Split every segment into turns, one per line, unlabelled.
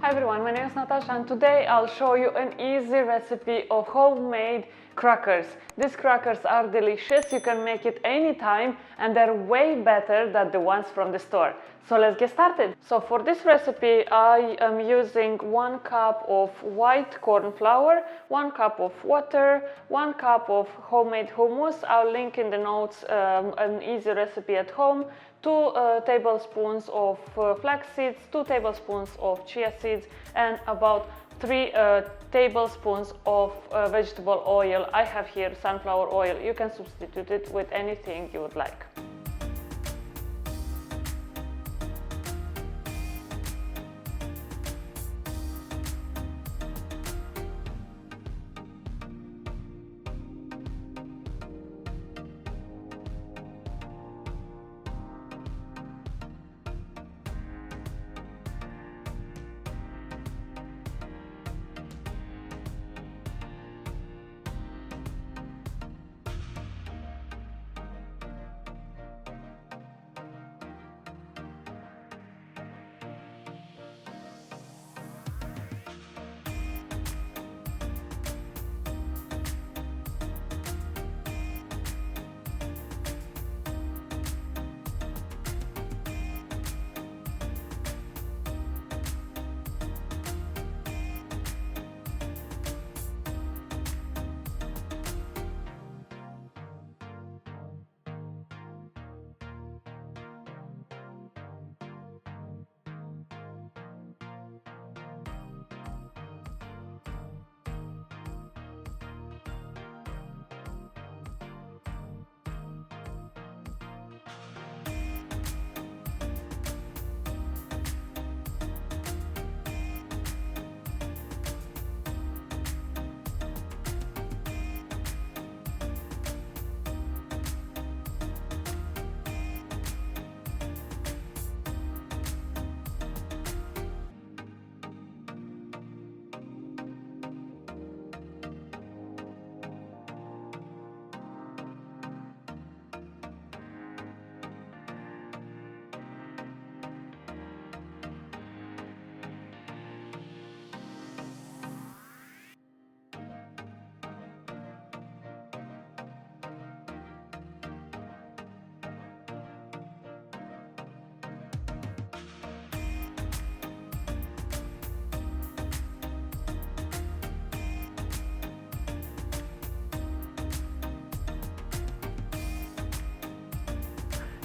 Hi everyone, my name is Natasha and today I'll show you an easy recipe of homemade crackers. These crackers are delicious, you can make it anytime and they're way better than the ones from the store. So let's get started. So for this recipe I am using 1 cup of white corn flour, 1 cup of water, 1 cup of homemade hummus. I'll link in the notes an easy recipe at home, 2 tablespoons of flax seeds, 2 tablespoons of chia seeds, and about 3 tablespoons of vegetable oil. I have here sunflower oil. You can substitute it with anything you would like.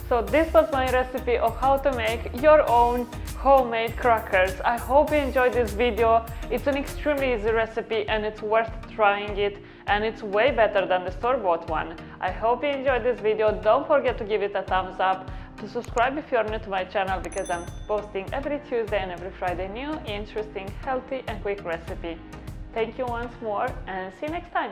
So this was my recipe of how to make your own homemade crackers. I hope you enjoyed this video. It's an extremely easy recipe and it's worth trying it, and it's way better than the store-bought one. I hope you enjoyed this video. Don't forget to give it a thumbs up, to subscribe if you're new to my channel, because I'm posting every Tuesday and every Friday new, interesting, healthy and quick recipe. Thank you once more and see you next time.